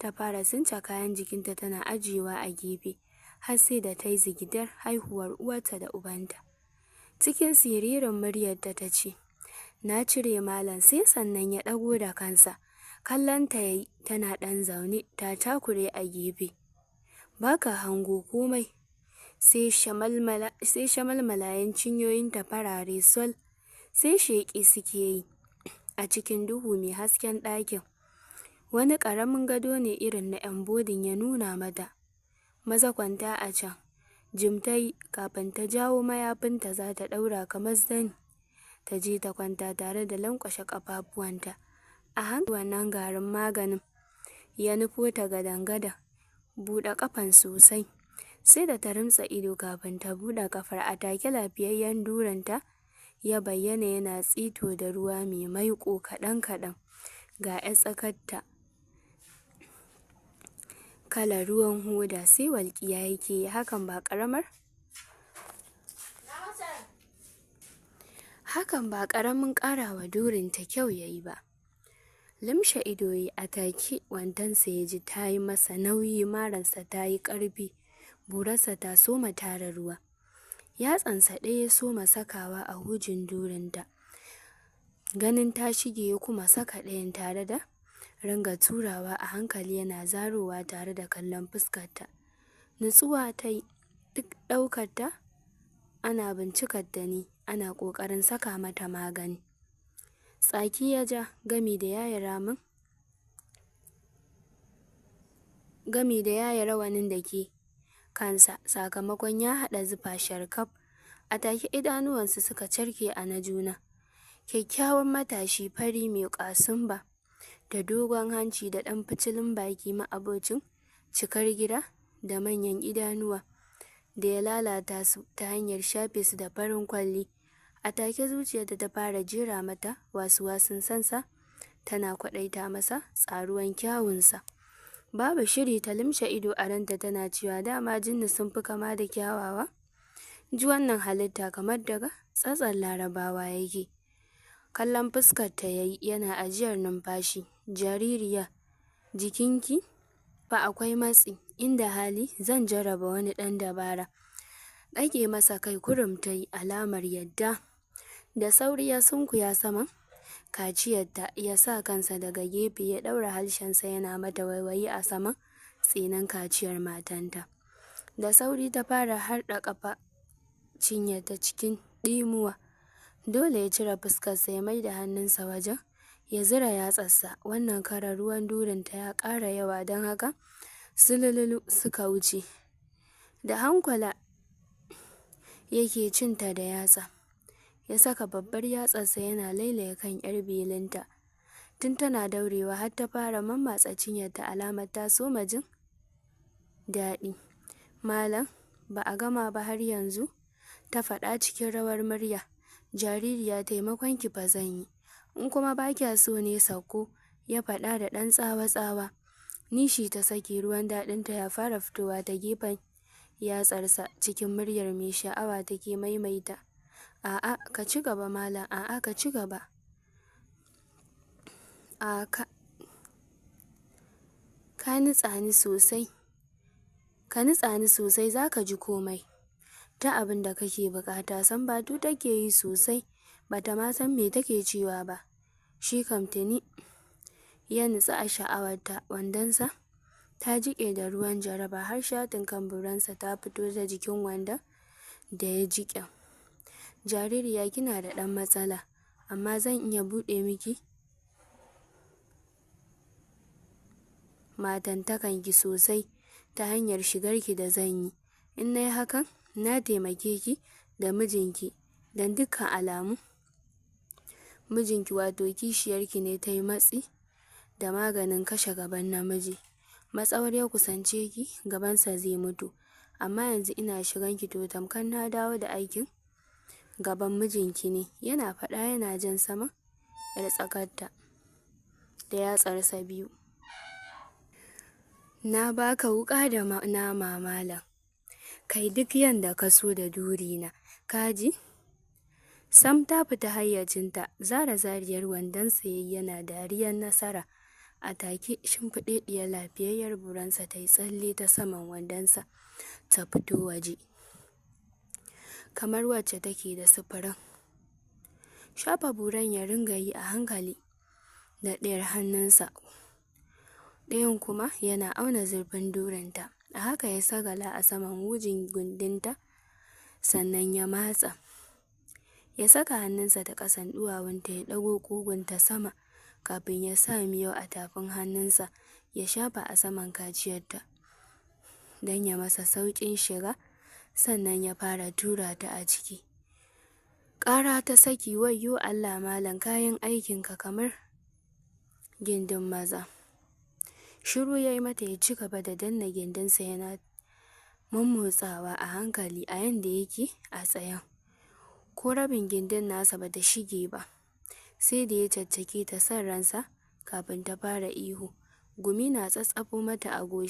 ta fara sunce kayan jikinta tana ajiyewa a gefe, har sai da ta yi zigidar haihuwar uwarta da ubanta. Cikin siririn muryarta ta ce, na cire malam, sai sannan ya ɗago da kansa. Kallonta ya yi tana ɗan zaune ta takure a gefe. Baka hango komai, sai shamalmalayen cinyoyinta farare sol, sai sheƙi suke yi a cikin duhu mai hasken ɗakin. Wani ƙaramin gado ne irin na 'yan bodin ya nuna mata. Maza kwanta a can. Jim ta yi kafin ta jawo mayafinta za ta ɗaura kamar zani. Ta je ta kwanta tare da lankwashe ƙafafuwanta. A hankali wannan garin maganin ya nufo ta gadan-gadan. Buɗe ƙafan sosai. Sai da ta rimtsa ido kafin ta buɗe ƙafar, a take lafiyayyen duranta ya bayyana yana tsito da ruwa mai maiƙo kaɗan-kaɗan. Ga 'yar tsakarta kalar ruwan hoda sai walƙiya yake yi. Hakan ba ƙaramin ƙarawa durinta kyau ya yi ba. Limshe ido yi a take wandonsa ya ji ta yi masa nauyi, mararsa ta yi ƙarfi, burarsa ta soma tara ruwa. Yatsansa ɗaya ya soma sakawa a hujin durinta. Ganin ta shige ya kuma saka ɗayan tare da ringa turawa a hankali yana zarowa tare da kallon fuskarta. Nutsuwa ta yi, duk ɗaukarta ana bincikar da ni, ana ƙoƙarin saka mata magani. Tsaki ya ja gami da yaya rawanin da ke kansa sakamakon ya haɗa zufa sharkaf. A take idanuwansu suka carke a na juna. Kyakkyawan matashi fari mai ƙasumba da dogon hanci da ɗan fitilin baki ma'abocin cikar gida da manyan idanuwa da ya lalata su ta hanyar shafe su da farin kwalli. A take zuciyarta ta fara jera mata wasu-wasun sansa, tana kwaɗaita masa tsaruwan kyawunsa. Babu shiri ta limshe ido a ranta tana cewa dama jinni sun fi kama da kyawawa. Ji wannan halitta kamar daga tsatson Larabawa yake. Kallon fuskarta ya yi yana ajiyar numfashi. Jaririya, jikinki fa akwai matsi, inda hali zan jarraba wani ɗan dabara. Ɗage masa kai kurum ta yi alamar yadda. Da sauri ya sunkuya saman kaciyarta, ya sa kansa daga gefe ya ɗaura harshensa yana mata waiwayi a saman tsinin kaciyar matanta. Da sauri ta fara harɗa ƙafa cinyarta cikin ɗimuwa. Dole ya cire fuskarsa ya mai da hannunsa wajen ya zira yatsarsa. Wannan karar ruwan durinta ya ƙara yawa don haka sulululu suka wuce. Da hankwala yake cinta da yatsa. Ya saka babbar yatsarsa yana lailaya kan 'yar belinta. Tun tana daurewa har ta fara mammatsa cinyarta alamar ta soma jin daɗi. Malam, ba a gama ba har yanzu? Ta faɗa cikin rawar murya. Jaririya, taimakon ki fa zan yi. In kuma ba kya so ne sauko, ya faɗa da ɗan tsawa-tsawa. Nishi ta saki, ruwan daɗinta ya fara fitowa ta gefen yatsarsa. Cikin muryar mai sha'awa take maimaita, a'a ka ci gaba malam, a'a ka ci gaba. A ka nutsa ni sosai za ka ji komai. Ta abin da kake bukata. Sambatu take yi sosai, bata ma san me take cewa ba. Shi kam tuni ya nutsu a sha'awarta. Wandonsa ta jiƙe da ruwan jaraba, har shatin kan buransa ta fito ta jikin wandon da ya jiƙe. Jaririya, kina da ɗan matsala, amma zan iya buɗe miki matantakanki sosai ta hanyar shigarki da zan yi. In nayi hakan, na taimake ki da mijinki, don dukkan alamu mijinki wato kishiyarki ne ta yi matsi da maganin kashe gaban namiji. Matsawar ya kusance ki, gabansa zai mutu. Amma yanzu ina shiganki to tamkar na dawo da aikin gaban mijinki ne. Yana faɗa yana jan sama 'yar tsakarta da yatsarsa biyu. Na baka wuƙa da nama malam. Kai duk yanda ka so da durina. Kaji? Sam ta fita hayyacinta. Zara zariyar wandonsa yayi yana dariyar nasara. A take shimfiɗaɗɗiyar lafiyayyar buransa ta yi tsalle ta saman wandonsa ta fito waje, kamar wacce take da sufurin. Shafa buran ya ringa yi a hankali da ɗayar hannunsa, ɗayan kuma yana auna zurfin durinta. A haka ya sagala a saman hujin gindinta, sannan ya matsa. Ya saka hannunsa ta ƙasan ɗuwawunta ya ɗago ƙugunta sama kafin ya sa miyau a tafin hannunsa ya shafa a saman kaciyarta don ya masa sauƙin shiga, sannan ya fara tura ta a ciki. Ƙara ta saki, wayyo Allah malam, kayan aikinka kamar gindin maza. Shiru ya yi mata ya ci gaba da danna gindinsa yana mummotsawa a hankali a yanda yake a tsayen. Ko rabin gindin nasa ba ta shige ba, sai da ya caccake ta son ransa kafin ta fara ihu. Gumi na tsatsafo mata a goshi.